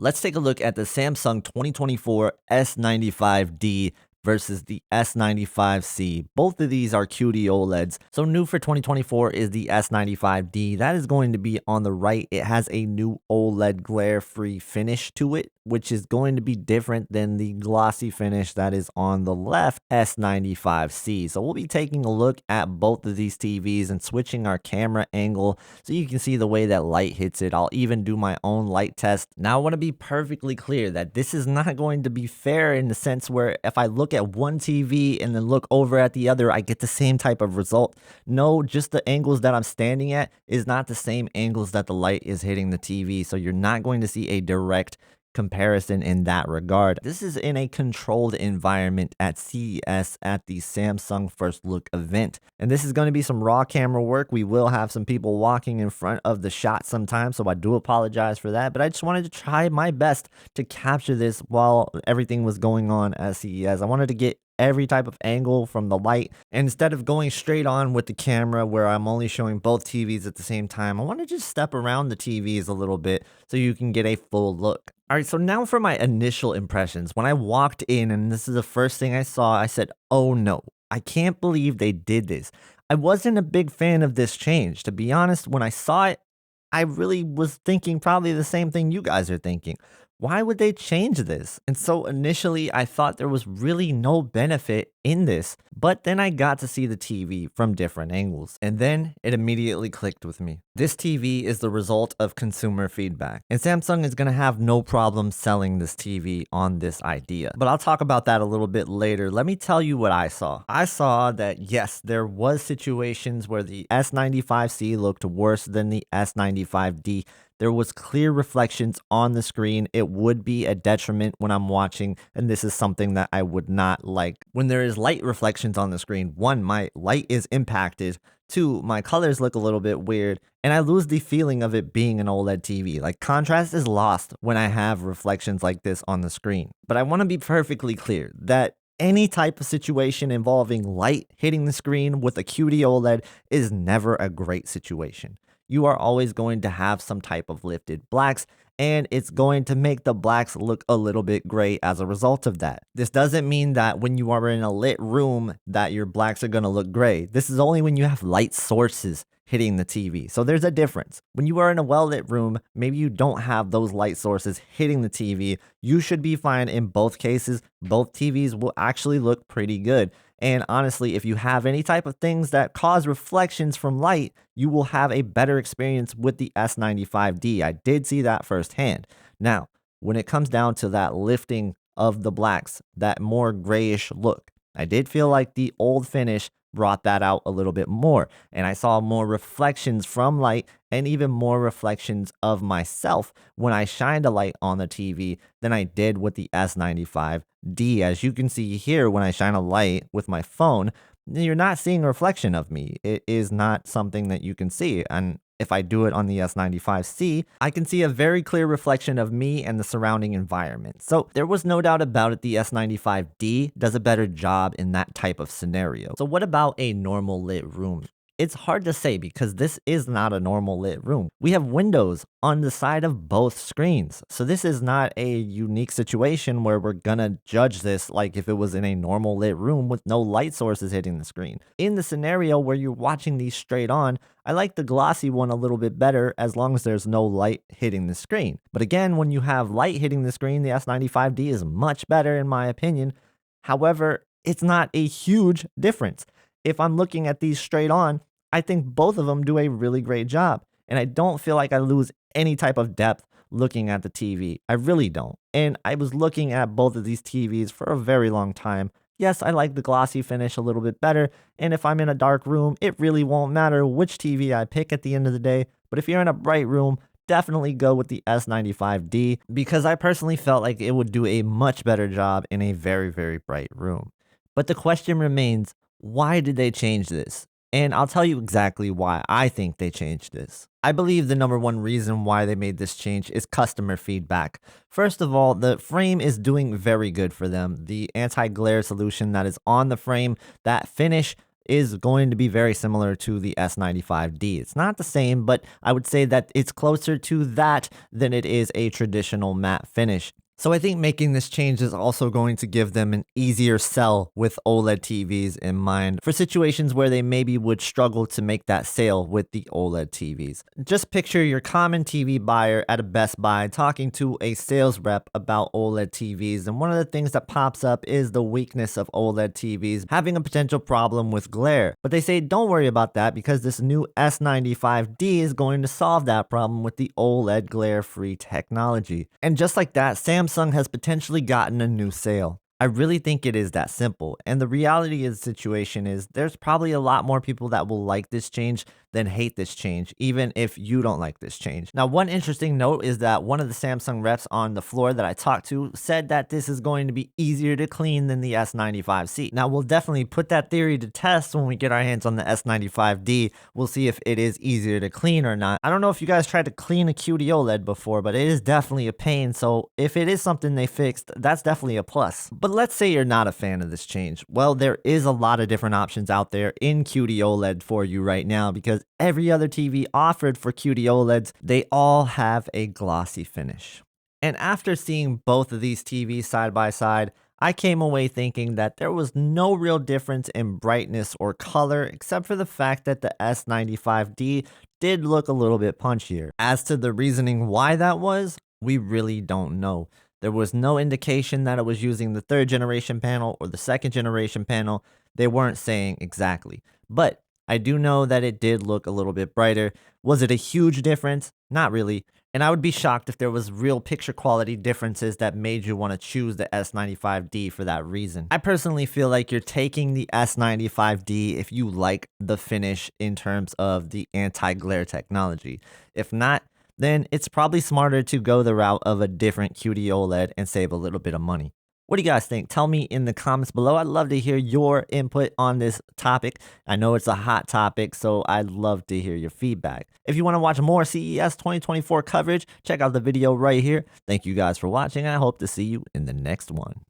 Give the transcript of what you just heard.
Let's take a look at the Samsung 2024 S95D versus the S95C. Both of these are QD OLEDs. So new for 2024 is the S95D. That is going to be on the right. It has a new OLED glare-free finish to it, which is going to be different than the glossy finish that is on the left S95C. So we'll be taking a look at both of these TVs and switching our camera angle so you can see the way that light hits it. I'll even do my own light test. Now I want to be perfectly clear that this is not going to be fair in the sense where if I look at one TV and then look over at the other, I get the same type of result. No, just the angles that I'm standing at is not the same angles that the light is hitting the TV. So you're not going to see a direct comparison in that regard. This is in a controlled environment at CES at the Samsung First Look event. And this is going to be some raw camera work. We will have some people walking in front of the shot sometimes, so I do apologize for that. But I just wanted to try my best to capture this while everything was going on at CES. I wanted to get every type of angle from the light. And instead of going straight on with the camera where I'm only showing both TVs at the same time, I want to just step around the TVs a little bit so you can get a full look. All right, so now for my initial impressions. When I walked in and this is the first thing I saw, I said, oh no, I can't believe they did this. I wasn't a big fan of this change. To be honest, when I saw it, I really was thinking probably the same thing you guys are thinking. Why would they change this? And so initially I thought there was really no benefit in this, but then I got to see the TV from different angles, and then it immediately clicked with me. This TV is the result of consumer feedback, and Samsung is going to have no problem selling this TV on this idea. But I'll talk about that a little bit later. Let me tell you what I saw. I saw that yes, there was situations where the S95C looked worse than the S95D. There was clear reflections on the screen. It would be a detriment when I'm watching, and this is something that I would not like. When there is light reflections on the screen, one, my light is impacted. Two, my colors look a little bit weird, and I lose the feeling of it being an OLED TV. Like, contrast is lost when I have reflections like this on the screen. But I want to be perfectly clear that any type of situation involving light hitting the screen with a QD OLED is never a great situation. You are always going to have some type of lifted blacks, and it's going to make the blacks look a little bit gray as a result of that. This doesn't mean that when you are in a lit room that your blacks are going to look gray. This is only when you have light sources hitting the TV. So there's a difference. When you are in a well-lit room, maybe you don't have those light sources hitting the TV. You should be fine in both cases. Both TVs will actually look pretty good. And honestly, if you have any type of things that cause reflections from light, you will have a better experience with the S95D. I did see that firsthand. Now, when it comes down to that lifting of the blacks, that more grayish look, I did feel like the old finish brought that out a little bit more, and I saw more reflections from light and even more reflections of myself when I shined a light on the TV than I did with the S95D. As you can see here, when I shine a light with my phone, you're not seeing a reflection of me. It is not something that you can see. And if I do it on the S95C, I can see a very clear reflection of me and the surrounding environment. So there was no doubt about it, the S95D does a better job in that type of scenario. So what about a normal lit room? It's hard to say because this is not a normal lit room. We have windows on the side of both screens. So this is not a unique situation where we're gonna judge this like if it was in a normal lit room with no light sources hitting the screen. In the scenario where you're watching these straight on, I like the glossy one a little bit better as long as there's no light hitting the screen. But again, when you have light hitting the screen, the S95D is much better in my opinion. However, it's not a huge difference. If I'm looking at these straight on, I think both of them do a really great job. And I don't feel like I lose any type of depth looking at the TV. I really don't. And I was looking at both of these TVs for a very long time. Yes, I like the glossy finish a little bit better. And if I'm in a dark room, it really won't matter which TV I pick at the end of the day. But if you're in a bright room, definitely go with the S95D because I personally felt like it would do a much better job in a very, very bright room. But the question remains, why did they change this? And I'll tell you exactly why I think they changed this. I believe the number one reason why they made this change is customer feedback. First of all, the frame is doing very good for them. The anti-glare solution that is on the frame, that finish is going to be very similar to the S95D. It's not the same, but I would say that it's closer to that than it is a traditional matte finish. So I think making this change is also going to give them an easier sell with OLED TVs in mind for situations where they maybe would struggle to make that sale with the OLED TVs. Just picture your common TV buyer at a Best Buy talking to a sales rep about OLED TVs, and one of the things that pops up is the weakness of OLED TVs having a potential problem with glare. But they say don't worry about that because this new S95D is going to solve that problem with the OLED glare-free technology. And just like that, Samsung has potentially gotten a new sale. I really think it is that simple. And the reality of the situation is there's probably a lot more people that will like this change than hate this change, even if you don't like this change. Now, one interesting note is that one of the Samsung reps on the floor that I talked to said that this is going to be easier to clean than the S95C. Now, we'll definitely put that theory to test when we get our hands on the S95D. We'll see if it is easier to clean or not. I don't know if you guys tried to clean a QD OLED before, but it is definitely a pain. So if it is something they fixed, that's definitely a plus. But let's say you're not a fan of this change. Well, there is a lot of different options out there in QD OLED for you right now because every other TV offered for QD OLEDs, they all have a glossy finish. And after seeing both of these TVs side by side, I came away thinking that there was no real difference in brightness or color except for the fact that the S95D did look a little bit punchier. As to the reasoning why that was, we really don't know. There was no indication that it was using the 3rd generation panel or the 2nd generation panel. They weren't saying exactly. But I do know that it did look a little bit brighter. Was it a huge difference? Not really. And I would be shocked if there was real picture quality differences that made you want to choose the S95D for that reason. I personally feel like you're taking the S95D if you like the finish in terms of the anti-glare technology. If not, then it's probably smarter to go the route of a different QD OLED and save a little bit of money. What do you guys think? Tell me in the comments below. I'd love to hear your input on this topic. I know it's a hot topic, so I'd love to hear your feedback. If you want to watch more CES 2024 coverage, check out the video right here. Thank you guys for watching. I hope to see you in the next one.